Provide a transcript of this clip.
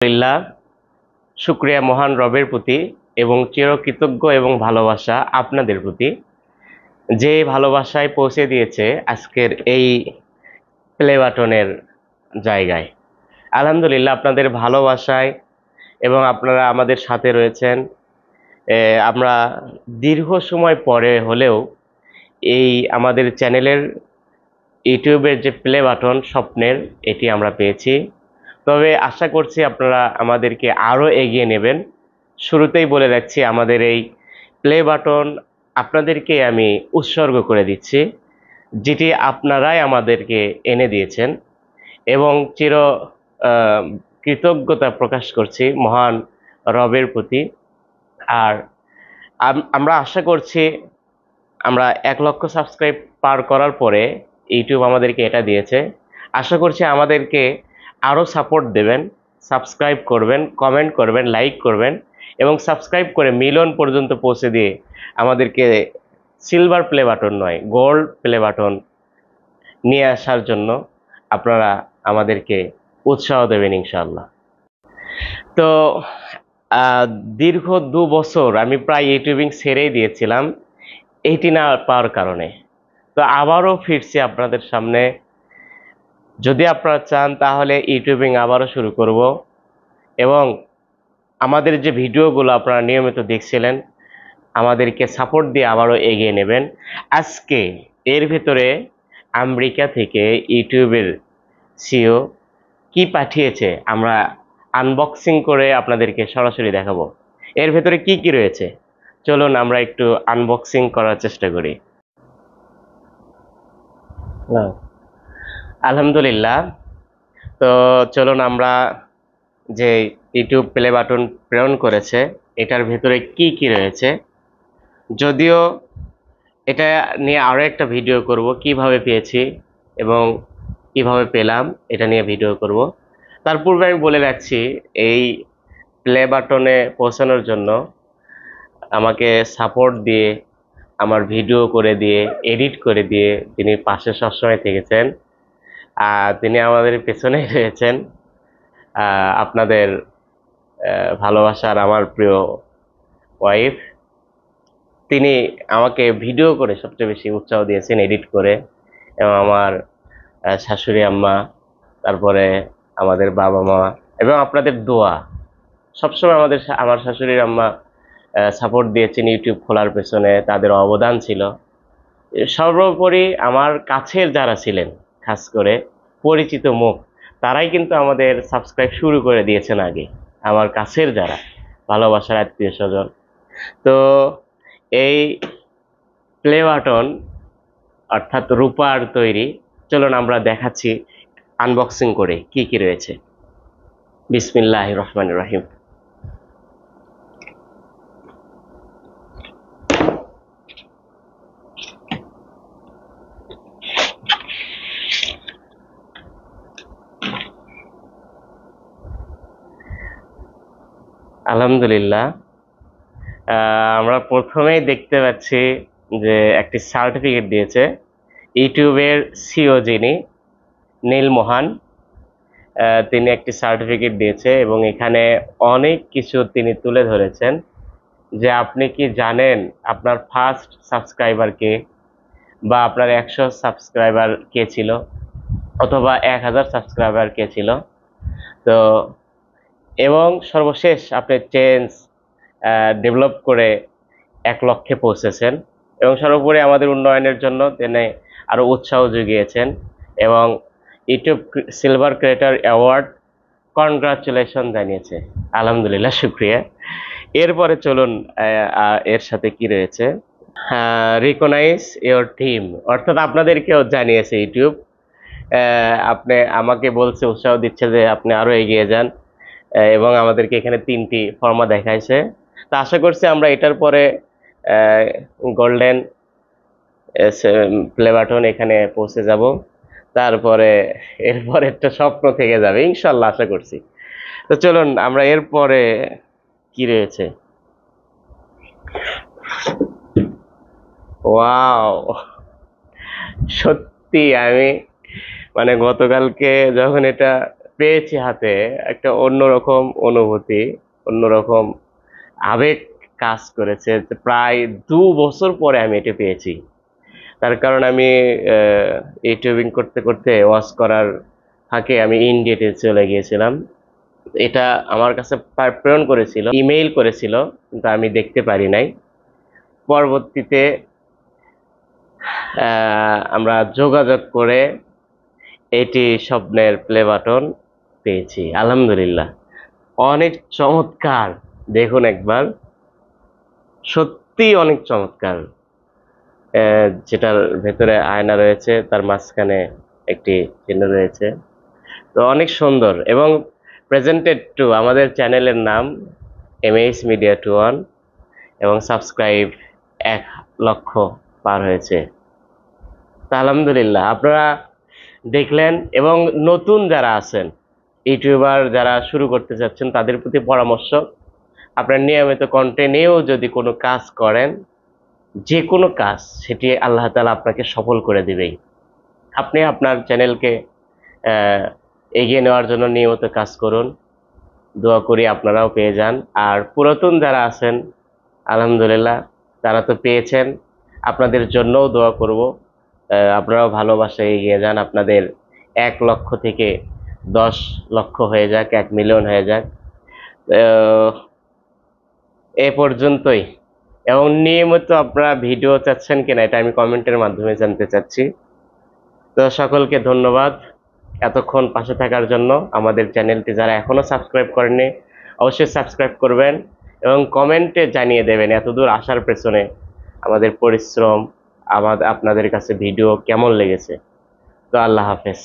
আলহামদুলিল্লাহ, শুকরিয়া মহান রবের প্রতি এবং চিরকৃতজ্ঞ এবং ভালোবাসা আপনাদের প্রতি, যে ভালোবাসায় পৌঁছে দিয়েছে আজকের এই প্লে বাটনের জায়গায়। আলহামদুলিল্লাহ, আপনাদের ভালোবাসায় এবং আপনারা আমাদের সাথে রয়েছেন। আমরা দীর্ঘ সময় পরে হলেও এই আমাদের চ্যানেলের ইউটিউবের যে প্লে বাটন স্বপ্নের, এটি আমরা পেয়েছি। তবে আশা করছি আপনারা আমাদেরকে আরও এগিয়ে নেবেন। শুরুতেই বলে রাখছি, আমাদের এই প্লে বাটন আপনাদেরকে আমি উৎসর্গ করে দিচ্ছি, যেটি আপনারাই আমাদেরকে এনে দিয়েছেন, এবং কৃতজ্ঞতা প্রকাশ করছি মহান রবের প্রতি। আর আমরা আশা করছি আমরা 1 লক্ষ সাবস্ক্রাইব পার করার পরে ইউটিউব আমাদেরকে এটা দিয়েছে। আশা করছি আমাদেরকে আরও সাপোর্ট দেবেন, সাবস্ক্রাইব করবেন, কমেন্ট করবেন, লাইক করবেন এবং সাবস্ক্রাইব করে মিলিয়ন পর্যন্ত পৌঁছে দিয়ে আমাদেরকে সিলভার প্লে বাটন নয়, গোল্ড প্লে বাটন নিয়ে আসার জন্য আপনারা আমাদেরকে উৎসাহ দেবেন ইনশাআল্লাহ। তো দীর্ঘ 2 বছর আমি প্রায় ইউটিউবিং ছেড়েই দিয়েছিলাম এইটি না পাওয়ার কারণে। তো আবারও ফিরছি আপনাদের সামনে। যদি আপনারা চান তাহলে ইউটিউবিং আবারও শুরু করব, এবং আমাদের যে ভিডিওগুলো আপনারা নিয়মিত দেখছিলেন, আমাদেরকে সাপোর্ট দিয়ে আবারও এগিয়ে নেবেন। আজকে এর ভিতরে আমেরিকা থেকে ইউটিউবের সিও কি পাঠিয়েছে আমরা আনবক্সিং করে আপনাদেরকে সরাসরি দেখাবো। এর ভেতরে কি কি রয়েছে চলুন আমরা একটু আনবক্সিং করার চেষ্টা করি। আলহামদুলিল্লাহ, তো চলুন আমরা যে ইউটিউব প্লে বাটন প্রেরণ করেছে এটার ভেতরে কি কি রয়েছে, যদিও এটা নিয়ে আরও একটা ভিডিও করব, কিভাবে পেয়েছি এবং কিভাবে পেলাম এটা নিয়ে ভিডিও করব। তার পূর্বে আমি বলে রাখছি, এই প্লে বাটনে পৌঁছানোর জন্য আমাকে সাপোর্ট দিয়ে, আমার ভিডিও করে দিয়ে, এডিট করে দিয়ে তিনি পাশে সবসময় থেকেছেন। তিনি আমাদের পেছনে রয়েছেন, আপনাদের ভালোবাসার আমার প্রিয় ওয়াইফ। তিনি আমাকে ভিডিও করে সবচেয়ে বেশি উৎসাহ দিয়েছেন, এডিট করে। এবং আমার শাশুড়ি আম্মা, তারপরে আমাদের বাবা মা এবং আপনাদের দোয়া সবসময় আমার শাশুড়ির আম্মা সাপোর্ট দিয়েছেন ইউটিউব খোলার পেছনে, তাদের অবদান ছিল। সর্বোপরি আমার কাছের যারা ছিলেন, খাস করে পরিচিত মুখ, তারাই কিন্তু আমাদের সাবস্ক্রাইব শুরু করে দিয়েছেন আগে, আমার কাছের যারা ভালোবাসার আত্মীয় স্বজন। তো এই প্লে বাটন অর্থাৎ রূপার তৈরি, চলুন আমরা দেখাচ্ছি আনবক্সিং করে কি কি রয়েছে। বিসমিল্লাহির রহমানির রহিম। আলহামদুলিল্লাহ, আমরা প্রথমেই দেখতে পাচ্ছি যে একটি সার্টিফিকেট দিয়েছে ইউটিউবের সিও, যিনি নীলমোহন, তিনি একটি সার্টিফিকেট দিয়েছে এবং এখানে অনেক কিছু তিনি তুলে ধরেছেন, যে আপনি কি জানেন আপনার ফার্স্ট সাবস্ক্রাইবার কে, বা আপনার 100 সাবস্ক্রাইবার কে ছিল, অথবা 1000 সাবস্ক্রাইবার কে ছিল। তো এবং সর্বশেষ আপনি চেঞ্জ ডেভেলপ করে 1 লক্ষে পৌঁছেছেন, এবং সর্বোপরি আমাদের উন্নয়নের জন্য তিনি আরও উৎসাহ জুগিয়েছেন এবং YouTube silver creator award congratulation জানিয়েছে। আলহামদুলিল্লাহ, শুক্রিয়া। এরপরে চলুন এর সাথে কি রয়েছে। রিকগনাইজ ইওর টিম, অর্থাৎ আপনাদেরকেও জানিয়েছে ইউটিউব, আপনি আমাকে বলছে, উৎসাহ দিচ্ছে যে আপনি আরও এগিয়ে যান, এবং আমাদেরকে এখানে 3টি ফর্মা দেখাইছে। তা আশা করছি আমরা এটার পরে গোল্ডেন প্লে বাটন এখানে পৌঁছে যাব, তারপরে এরপরে একটা স্বপ্ন থেকে যাবে ইনশাল্লাহ, আশা করছি। তো চলুন আমরা এরপরে কি রয়েছে। ওয়াও, সত্যি আমি গতকালকে যখন এটা পেয়েছি হাতে, একটা অন্যরকম অনুভূতি, অন্যরকম আবেগ কাজ করেছে। তো প্রায় 2 বছর পরে আমি এটা পেয়েছি। তার কারণ আমি ইউটিউবিং করতে করতে ওয়াচ করার ফাঁকে আমি ইন্ডিয়াতে চলে গিয়েছিলাম। এটা আমার কাছে প্রেরণ করেছিল, ইমেইল করেছিল, কিন্তু আমি দেখতে পারি নাই। পরবর্তীতে আমরা যোগাযোগ করে এটি স্বপ্নের প্লে বাটন পেয়েছি, আলহামদুলিল্লাহ। অনেক চমৎকার, দেখুন একবার, সত্যি অনেক চমৎকার। যেটার ভেতরে আয়না রয়েছে, তার মাঝখানে একটি চিহ্ন রয়েছে, তো অনেক সুন্দর। এবং প্রেজেন্টেড টু আমাদের চ্যানেলের নাম এমএইচ মিডিয়া 21, এবং সাবস্ক্রাইব 1 লক্ষ পার হয়েছে। তা আলহামদুলিল্লাহ, আপনারা দেখলেন। এবং নতুন যারা আছেন, ইউটিউবার যারা শুরু করতে চাচ্ছেন, তাদের প্রতি পরামর্শ, আপনার নিয়মিত কন্টিনিউ যদি কোনো কাজ করেন, যে কোনো কাজ, সেটি আল্লাহ তাআলা আপনাকে সফল করে দিবেই। আপনি আপনার চ্যানেলকে এগিয়ে নেওয়ার জন্য নিয়মিত কাজ করুন, দোয়া করি আপনারাও পেয়ে যান। আর পুরাতন যারা আছেন, আলহামদুলিল্লাহ, তারা তো পেয়েছেন, আপনাদের জন্যও দোয়া করব। আপনারাও ভালোবাসায় এগিয়ে যান, আপনাদের 1 লক্ষ থেকে 10 লক্ষ হয়ে যাক, 1 মিলিয়ন হয়ে যাক। আহ, এ পর্যন্তই। এবং নিয়মিত আপনারা ভিডিও চাচ্ছেন কিনা, এটা আমি কমেন্টের মাধ্যমে জানতে চাচ্ছি। তো সকলকে ধন্যবাদ এতক্ষণ পাশে থাকার জন্য। আমাদের চ্যানেলটি যারা এখনো সাবস্ক্রাইব করেননি, অবশ্যই সাবস্ক্রাইব করবেন এবং কমেন্টে জানিয়ে দেবেন এতদূর আসার পেছনে আমাদের পরিশ্রম, আপনাদের কাছে ভিডিও কেমন লেগেছে। তো আল্লাহ হাফেজ।